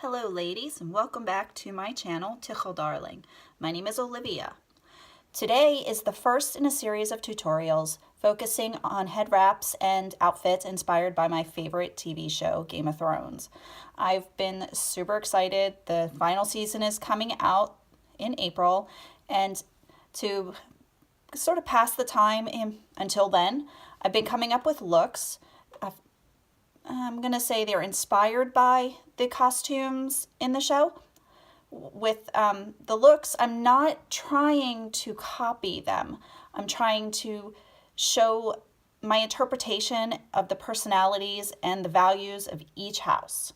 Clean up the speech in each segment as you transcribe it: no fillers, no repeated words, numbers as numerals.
Hello ladies, and welcome back to my channel, Tichel Darling. My name is Olivia. Today is the first in a series of tutorials focusing on head wraps and outfits inspired by my favorite TV show, Game of Thrones. I've been super excited. The final season is coming out in April, and to sort of pass the time until then, I've been coming up with looks. I'm going to say they're inspired by the costumes in the show. With the looks, I'm not trying to copy them. I'm trying to show my interpretation of the personalities and the values of each house.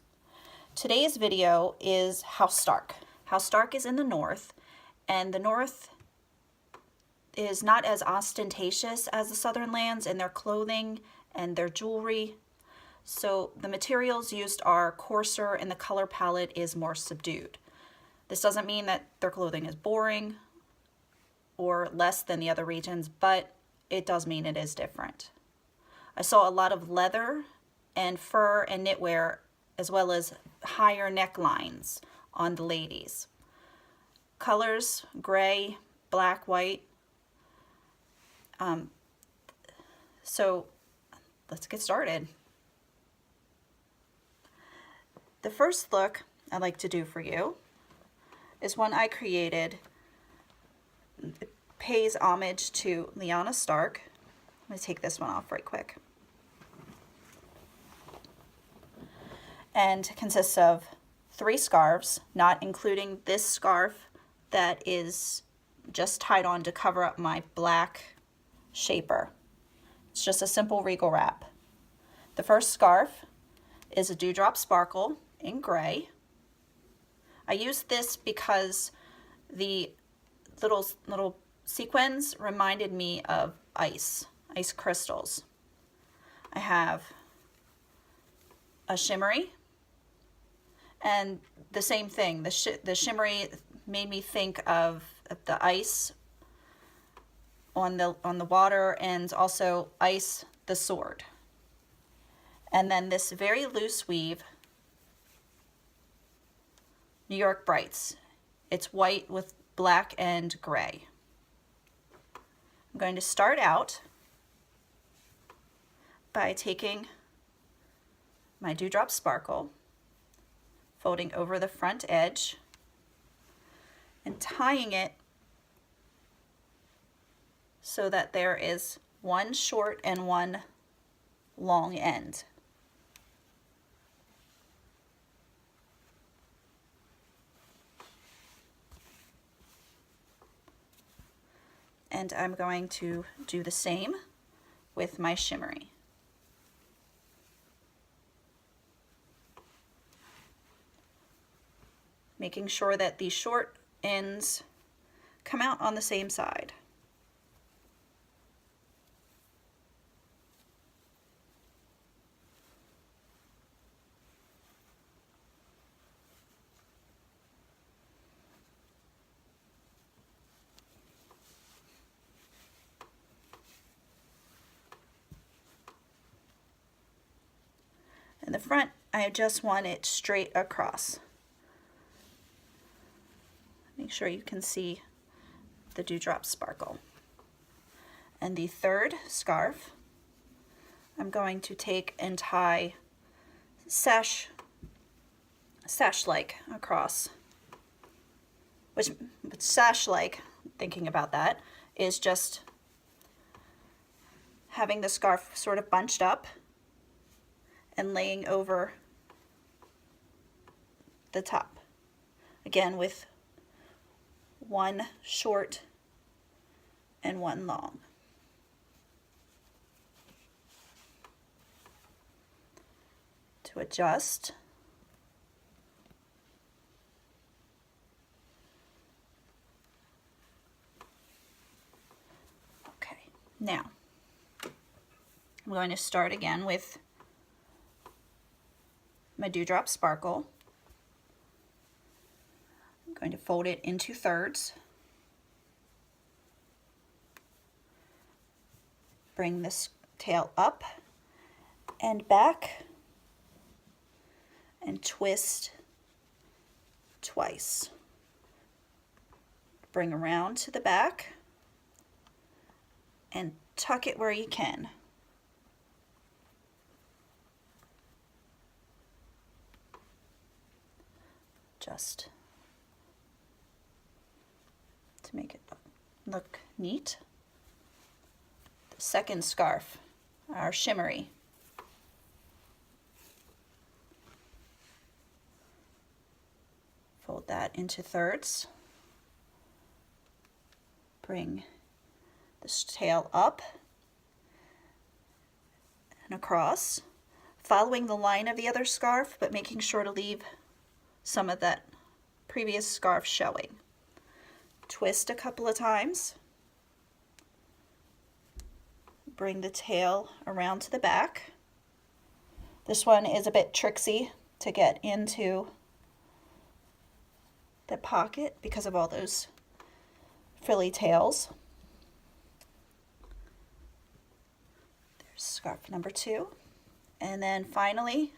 Today's video is House Stark. House Stark is in the North, and the North is not as ostentatious as the Southern lands in their clothing and their jewelry. So the materials used are coarser and the color palette is more subdued. This doesn't mean that their clothing is boring or less than the other regions, but it does mean it is different. I saw a lot of leather and fur and knitwear, as well as higher necklines on the ladies. Colors: gray, black, white. So let's get started. The first look I'd like to do for you is one I created. It pays homage to Lyanna Stark. I'm going to take this one off right quick. And consists of 3 scarves, not including this scarf that is just tied on to cover up my black shaper. It's just a simple regal wrap. The first scarf is a dewdrop sparkle in gray. I used this because the little sequins reminded me of ice crystals. I have a shimmery, and the same thing. The shimmery made me think of the ice on the water, and also ice the sword. And then this very loose weave, New York Brights. It's white with black and gray. I'm going to start out by taking my dewdrop sparkle, folding over the front edge, and tying it so that there is one short and one long end. And I'm going to do the same with my shimmery. Making sure that the short ends come out on the same side. In the front, I just want it straight across. Make sure you can see the dewdrop sparkle. And the third scarf, I'm going to take and tie sash-like across. Which sash-like, thinking about that, is just having the scarf sort of bunched up and laying over the top. Again, with one short and one long. To adjust, okay, now I'm going to start again with my dewdrop sparkle. I'm going to fold it into thirds. Bring this tail up and back and twist twice. Bring around to the back and tuck it where you can. Just to make it look neat. The second scarf, our shimmery. Fold that into thirds. Bring this tail up and across, following the line of the other scarf, but making sure to leave some of that previous scarf showing. Twist a couple of times. Bring the tail around to the back. This one is a bit tricksy to get into the pocket because of all those frilly tails. There's scarf number 2. And then finally,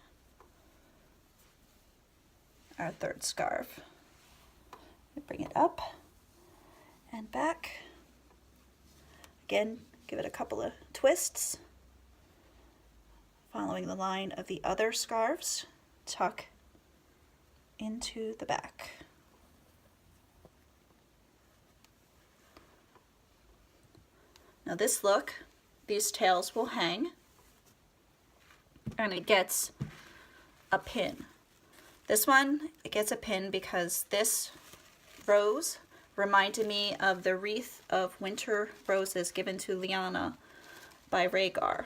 our third scarf. Bring it up and back. Again, give it a couple of twists. Following the line of the other scarves, tuck into the back. Now this look, these tails will hang, and it gets a pin. This one, it gets a pin because this rose reminded me of the wreath of winter roses given to Lyanna by Rhaegar.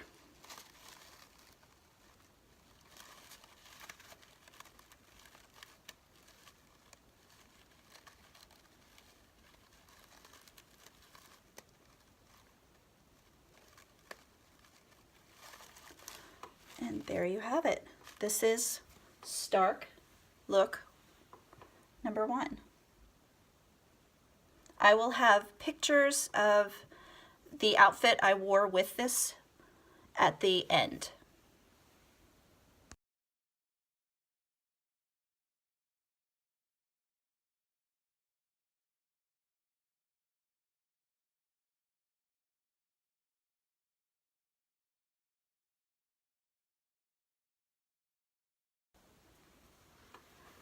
And there you have it. This is Stark look number 1. I will have pictures of the outfit I wore with this at the end.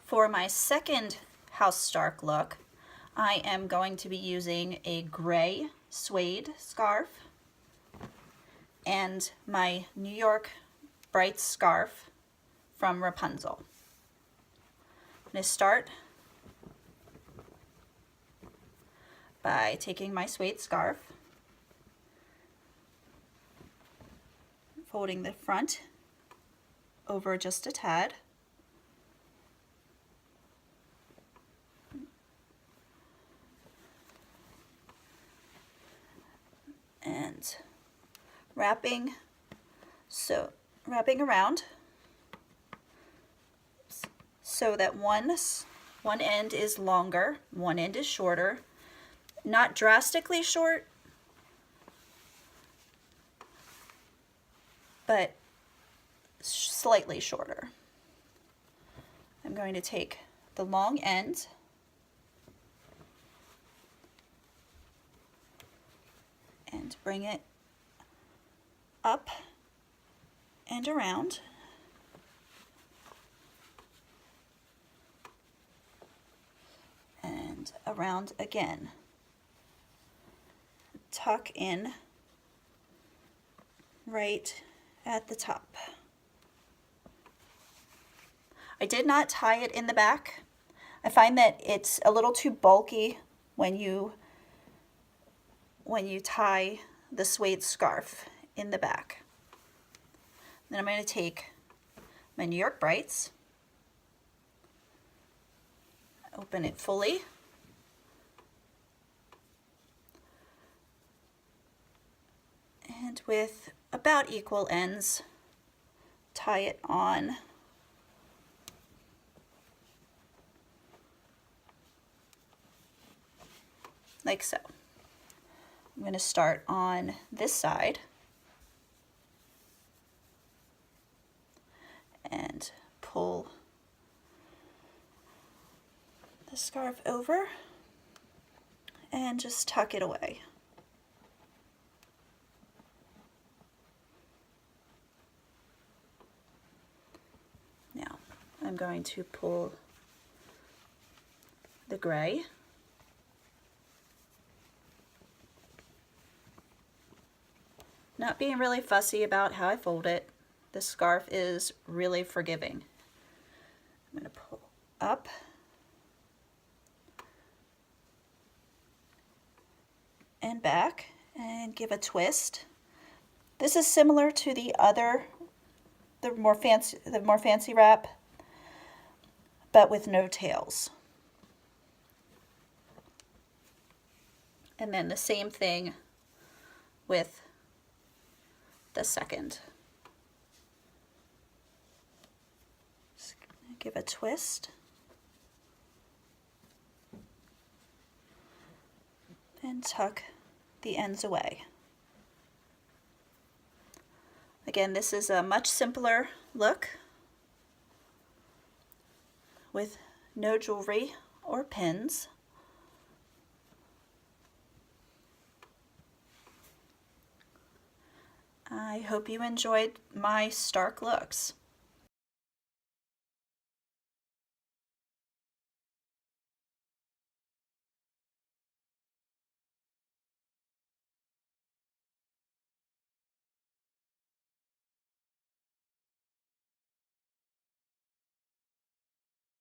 For my second House Stark look, I am going to be using a gray suede scarf and my New York bright scarf from Rapunzel. I'm going to start by taking my suede scarf, folding the front over just a tad, and wrapping around so that one end is longer, one end is shorter, not drastically short, but slightly shorter. I'm going to take the long end and bring it up and around. And around again. Tuck in right at the top. I did not tie it in the back. I find that it's a little too bulky when you tie the suede scarf in the back. Then I'm going to take my New York Brights, open it fully, and with about equal ends, tie it on like so. I'm going to start on this side and pull the scarf over and just tuck it away. Now I'm going to pull the gray. Not being really fussy about how I fold it. The scarf is really forgiving. I'm going to pull up and back and give a twist. This is similar to the more fancy wrap, but with no tails. And then the same thing with the second. Just give a twist. And tuck the ends away. Again, this is a much simpler look with no jewelry or pins. I hope you enjoyed my stark looks.